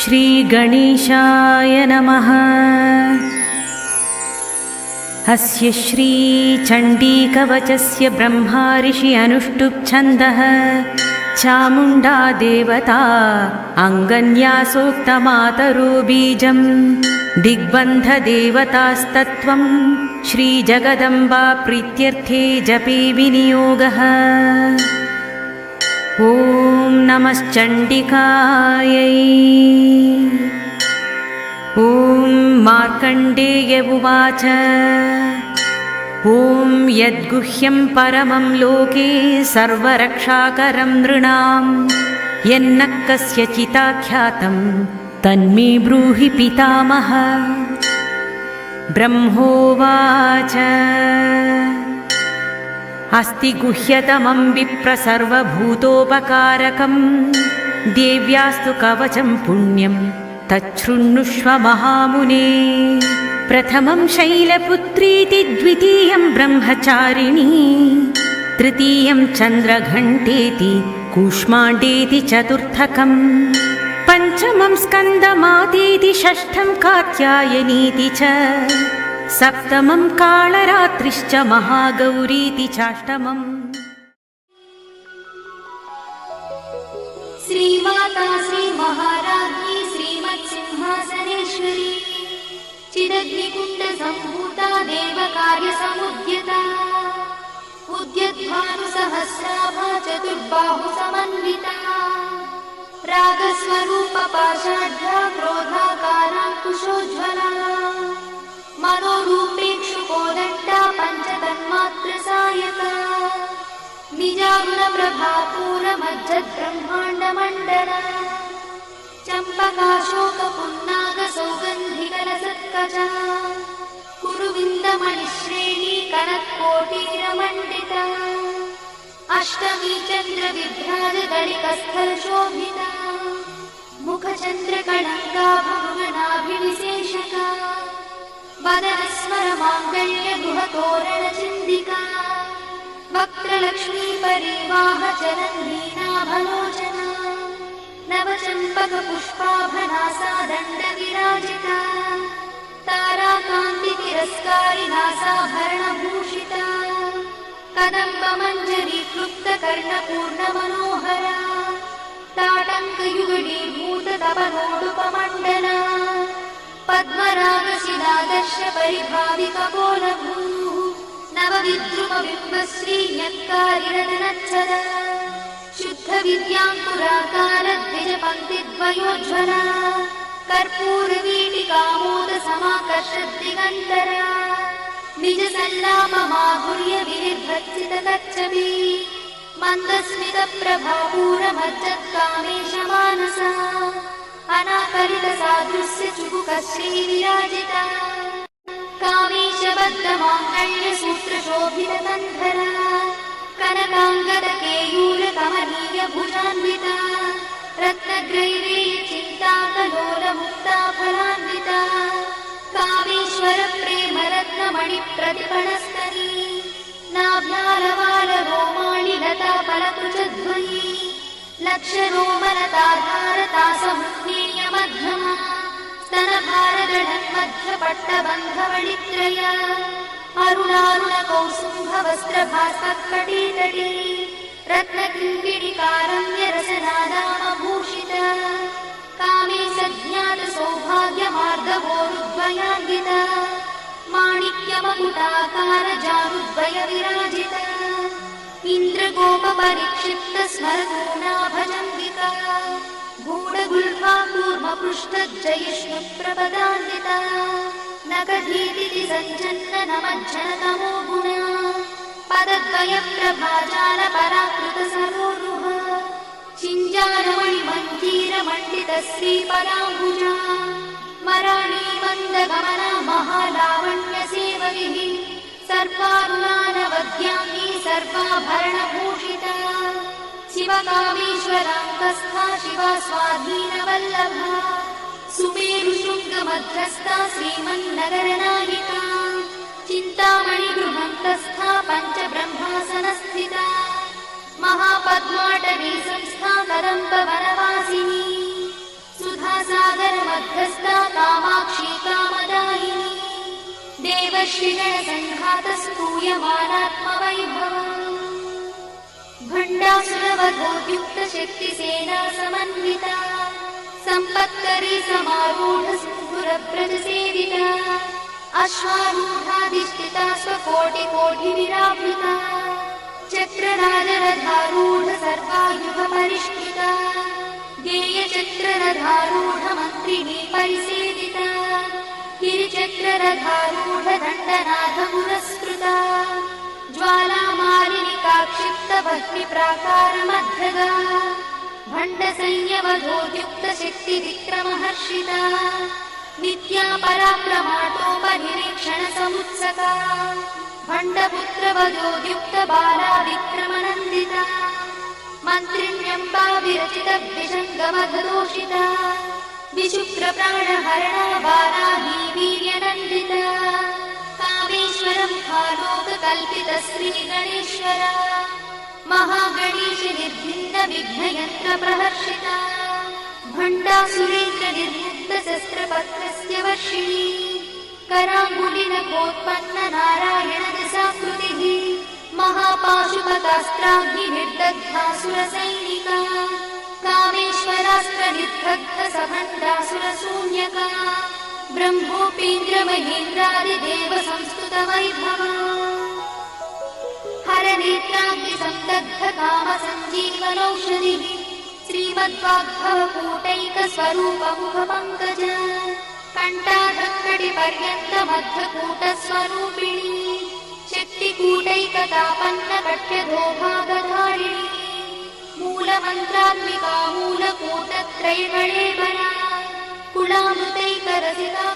श्री गणेशाय नमः। अस्य श्री चण्डीकवचस्य ब्रह्मा ऋषि अनुष्टुप् छन्दः चामुण्डा देवता अङ्गन्यासोक्तमातरो बीजं दिग्बन्धदेवतास्तत्त्वं श्रीजगदम्बा प्रीत्यर्थे जपे विनियोगः। ॐ नमश्चण्डिकायै। ॐ मार्कण्डेय उवाच ॐ यद्गुह्यं परमं लोके सर्वरक्षाकरं नृणां यन्न कस्यचिदाख्यातं तन्मे ब्रूहि पितामह। ब्रह्मोवाच अस्ति गुह्यतमं विप्र सर्वभूतोपकारकं देव्यास्तु कवचं पुण्यं तच्छृण्वुष्व महामुने। प्रथमं शैलपुत्रीति द्वितीयं ब्रह्मचारिणी तृतीयं चन्द्रघण्टेति कूष्माण्डेति चतुर्थकम् पञ्चमं स्कन्दमातेति षष्ठं कात्यायनीति च सप्तमं कालरात्रिश्च महागौरीति चाष्टमम्। श्रीमाता श्रीमहाराज्ञी श्रीमत्सिंहासनेश्वरी चिदग्निकुण्डसम्भूता देवकार्यसमुद्यता उद्यद्भानुसहस्राभा चतुर्बाहुसमन्विता रागस्वरूपपाषाढ्या क्रोधाकाराङ्कुशोज्ज्वला मनोरूपेक्षुकोदण्डा पञ्चतन्मात्रसायका निजारुणप्रभापूरमज्जद्ब्रह्माण्डमण्डला चम्पकाशोकपुन्नागसौगन्धिकलसत्कजा कुरुविन्दमणिश्रेणी कनत्कोटीरमण्डिता अष्टमी चन्द्रविभ्राजगणिकस्थलशोभिता मुखचन्द्रकणङ्गाभुवनाभिविशेषका वदनस्मरमाङ्गल्यगृहतोरणचिन्दिका वक्त्रलक्ष्मीपरिवाहचरन्नीनाभलोचना नवचम्पकपुष्पाभनासा दण्डविराजिता ताराकान्तितिरस्कारिनासाभरणभूषिता कदम्बमञ्जरीक्लुप्तकर्णपूर्णमनोहरा ताटङ्कयुगलीभूततपनोडुपमण्डला पद्मरागशिलादर्शपरिभाविकपोलभूः नवविद्रुमबिम्बश्रीन्यक्कारिरदनच्छदा शुद्धविद्याङ्कुराकारद्विजपङ्क्तिद्वयोज्ज्वला कर्पूरवीटिकामोदसमाकर्षद्दिगन्तरा निजसल्लापमाधुर्यविनिर्भर्सितकच्छपी मन्दस्मितप्रभापूरमज्जत्कामेशमानसा अनाकरितसादृश्यचुबुकश्रीविराजिता कामेशबद्धमाङ्गल्यसूत्रशोभितकन्धरा कनकाङ्गदकेयूरकमनीयभुजान्विता रत्नग्रैवेयचिन्ताकलोलमुक्ताफलान्विता कामेश्वरप्रेमरत्नमणिप्रतिफलस्तरी नाभ्यालवालरोमाणि लताफलकुचध्वनि लक्षरोमलताधारतासमुत्नीयमध्यमा स्तनभारगणन्मध्यपट्टबन्धवणित्रया अरुणारुणकौसुम्भवस्त्रभास्तत्कटीतटी रत्नकिङ्किणिकारम्यरसनादामभूषिता कामे सज्ञातसौभाग्यमार्गवोरुद्वयान्विता माणिक्यमकुटाकारजानुद्वयविराजिता इन्द्रगोपपरिक्षिप्तस्मरतूनाभजम्बिका गूढगुल्फा कूर्मपृष्ठज्जयिष्णुप्रपदान्विता नखधीतिथि सञ्चन्ननमज्जनतमो गुणा पदद्वयप्रभाजालपराकृतसरोरुह चिञ्जारमणिमञ्जीरमण्डितश्रीपदाम्बुजा मराळीमन्दगमना महालावण्यसेवविः सर्वारुणानवद्याङ्गी सर्वाभरणभूषिता शिवकामेश्वराङ्कस्था शिवा स्वाधीनवल्लभा सुमेरुशृङ्गमध्यस्था श्रीमन्नगरनायिका चिन्तामणिगृहन्तस्था पञ्चब्रह्मासनस्थिता महापद्माटवी संस्था कदम्बवनवासिनी सुधासागर वैष्टिगणसङ्घातस्तूयमानात्मवैभवम् भण्डासुरवधोद्युक्तशक्तिसेना समन्विता सम्पत्करी समारूढसिन्धुरव्रजसेविता अश्वारूढाधिष्ठिता स्वकोटिकोटिविरावृता चक्रराजरथारूढ सर्वायुधपरिष्कृता गेयचक्ररथारूढमन्त्रिणी परिसेविता गिरिचक्ररथारूढ दण्डनाथपुरस्कृता ज्वालामालिनिकाक्षिप्तभक्तिप्राकारमध्यगा भण्डसंयमधोद्युक्तशक्तिविक्रमहर्षिता नित्या पराक्रमाटोपनिरीक्षणसमुत्सका भण्डपुत्रवधोद्युक्तबाला विक्रमनन्दिता मन्त्रिण्यम्बा विरचितद्विषङ्गमधदोषिता विशुक्रप्राणहरणा बालाही वीर्यनन्दिता कामेश्वरं खालोककल्पितश्रीगणेश्वरा महागणेश निर्भिन्नविघ्नयन्त्रप्रहर्षिता भण्डासुरेन्द्रनिर्मुक्तशस्त्रपत्रस्य वर्षिणी कराङ्गुलिनकोत्पन्ननारायणदशाकृतिः महापाशुपतास्त्राग्निर्दग्धासुरसैनिका कामेश्वरास्त्रनिर्दग्धसभण्डासुरशून्यका ब्रह्मोपेन्द्रमहेन्द्रादिदेवसंस्तुतवैभवा हरनेत्राग्निसन्दग्धकामसञ्जीवनौषधिः श्रीमद्वाग्भवकूटैकस्वरूपमुखपङ्कज कण्ठाधक्कटिपर्यन्तमध्यकूटस्वरूपिणी शक्तिकूटैकतापन्नकट्यधोभागधारिणी मूलमन्त्रात्मिका मूलकूटत्रयकळेबरा कुलामृतैकरसिका